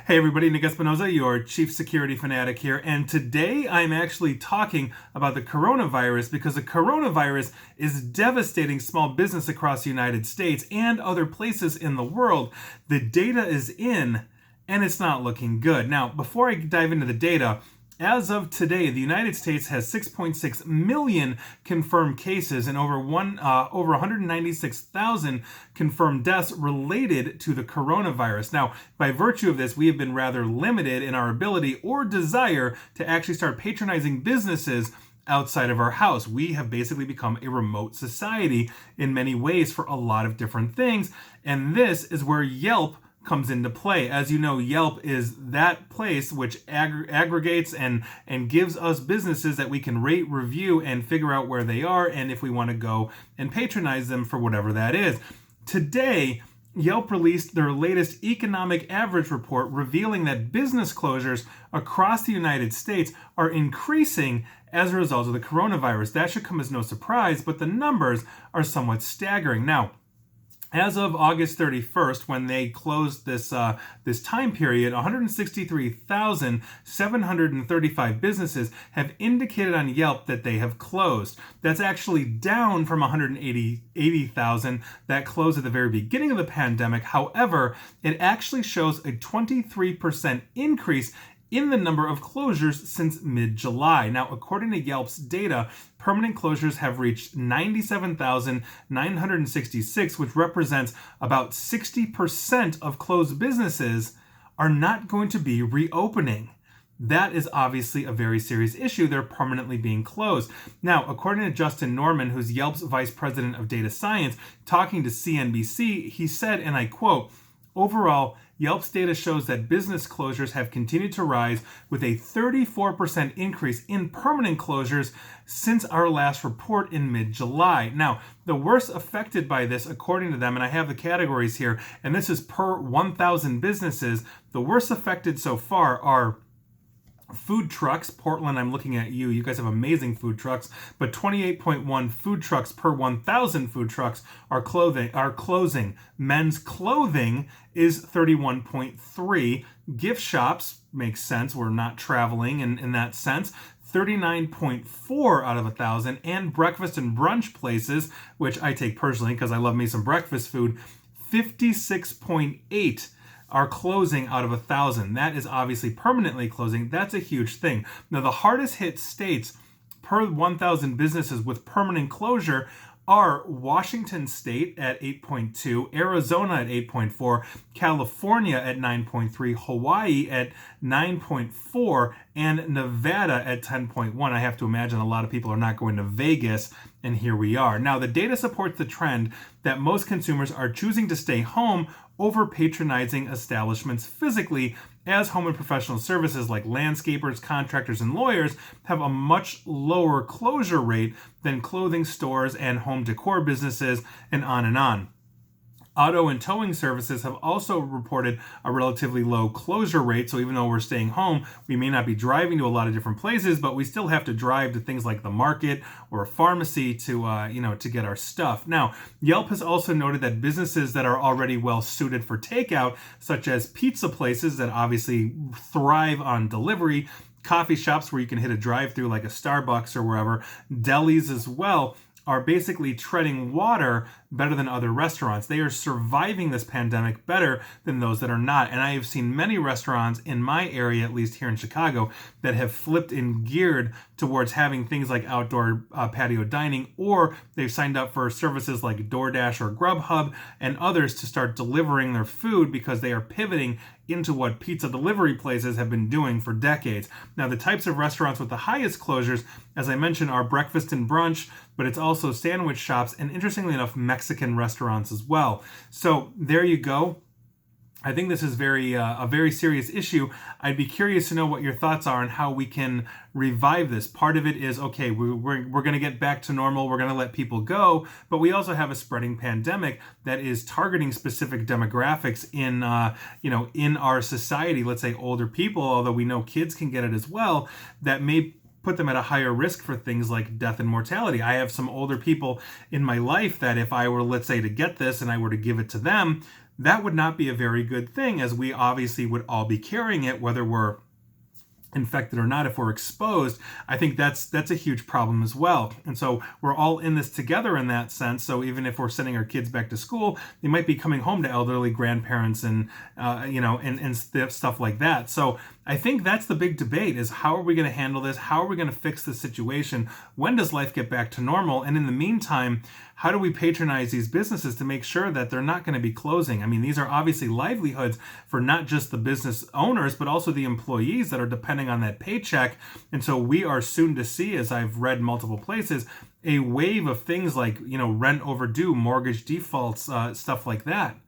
Hey everybody, Nick Espinoza, your chief security fanatic here, and today I'm actually talking about the coronavirus because the coronavirus is devastating small business across the United States and other places in the world. The data is in, and it's not looking good. Now, before I dive into the data, as of today, the United States has 6.6 million confirmed cases and over 196,000 confirmed deaths related to the coronavirus. Now, by virtue of this, we have been rather limited in our ability or desire to actually start patronizing businesses outside of our house. We have basically become a remote society in many ways for a lot of different things, and this is where Yelp comes into play. As you know, Yelp is that place which aggregates and gives us businesses that we can rate, review, and figure out where they are and if we want to go and patronize them for whatever that is. Today, Yelp released their latest economic average report revealing that business closures across the United States are increasing as a result of the coronavirus. That should come as no surprise, but the numbers are somewhat staggering. Now, as of August 31st, when they closed this time period, 163,735 businesses have indicated on Yelp that they have closed. That's actually down from 180,000 that closed at the very beginning of the pandemic. However, it actually shows a 23% increase in the number of closures since mid-July. Now, according to Yelp's data, permanent closures have reached 97,966, which represents about 60% of closed businesses are not going to be reopening. That is obviously a very serious issue. They're permanently being closed. Now, according to Justin Norman, who's Yelp's vice president of data science, talking to CNBC, he said, and I quote, "Overall, Yelp's data shows that business closures have continued to rise with a 34% increase in permanent closures since our last report in mid-July." Now, the worst affected by this, according to them, and I have the categories here, and this is per 1,000 businesses, the worst affected so far are food trucks. Portland, I'm looking at you. You guys have amazing food trucks, but 28.1 food trucks per 1,000 food trucks are closing. Men's clothing is 31.3. Gift shops makes sense. We're not traveling in that sense. 39.4 out of 1,000, and breakfast and brunch places, which I take personally because I love me some breakfast food, 56.8 are closing out of 1,000. That is obviously permanently closing. That's a huge thing. Now, the hardest hit states per 1,000 businesses with permanent closure are Washington State at 8.2, Arizona at 8.4, California at 9.3, Hawaii at 9.4, and Nevada at 10.1. I have to imagine a lot of people are not going to Vegas, and here we are. Now, the data supports the trend that most consumers are choosing to stay home over patronizing establishments physically, as home and professional services like landscapers, contractors, and lawyers have a much lower closure rate than clothing stores and home decor businesses, and on and on. Auto and towing services have also reported a relatively low closure rate. So even though we're staying home, we may not be driving to a lot of different places, but we still have to drive to things like the market or a pharmacy to get our stuff. Now, Yelp has also noted that businesses that are already well suited for takeout, such as pizza places that obviously thrive on delivery, coffee shops where you can hit a drive-through like a Starbucks or wherever, delis as well, are basically treading water better than other restaurants. They are surviving this pandemic better than those that are not. And I have seen many restaurants in my area, at least here in Chicago, that have flipped and geared towards having things like outdoor patio dining, or they've signed up for services like DoorDash or Grubhub and others to start delivering their food because they are pivoting into what pizza delivery places have been doing for decades. Now, the types of restaurants with the highest closures, as I mentioned, are breakfast and brunch, but it's also sandwich shops and, interestingly enough, Mexican restaurants as well. So there you go. I think this is a very serious issue. I'd be curious to know what your thoughts are on how we can revive this. Part of it is, okay, we're going to get back to normal. We're going to let people go, but we also have a spreading pandemic that is targeting specific demographics in our society. Let's say older people, although we know kids can get it as well, that may put them at a higher risk for things like death and mortality. I have some older people in my life that if I were, let's say, to get this and I were to give it to them, that would not be a very good thing, as we obviously would all be carrying it, whether we're infected or not. If we're exposed, I think that's a huge problem as well. And so we're all in this together in that sense. So even if we're sending our kids back to school, they might be coming home to elderly grandparents and and stuff like that. So I think that's the big debate, is how are we going to handle this? How are we going to fix the situation? When does life get back to normal? And in the meantime, how do we patronize these businesses to make sure that they're not going to be closing? I mean, these are obviously livelihoods for not just the business owners, but also the employees that are depending on that paycheck. And so we are soon to see, as I've read multiple places, a wave of things like, rent overdue, mortgage defaults, stuff like that.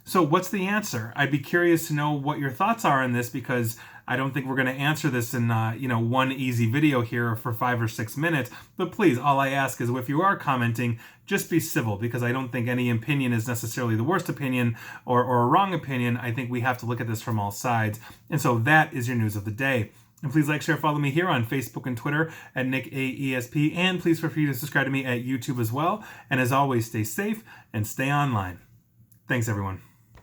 So what's the answer? I'd be curious to know what your thoughts are on this, because I don't think we're going to answer this in one easy video here for 5 or 6 minutes. But please, all I ask is, if you are commenting, just be civil, because I don't think any opinion is necessarily the worst opinion or a wrong opinion. I think we have to look at this from all sides. And so that is your news of the day. And please like, share, follow me here on Facebook and Twitter at NickAESP. And please feel free to subscribe to me at YouTube as well. And as always, stay safe and stay online. Thanks, everyone.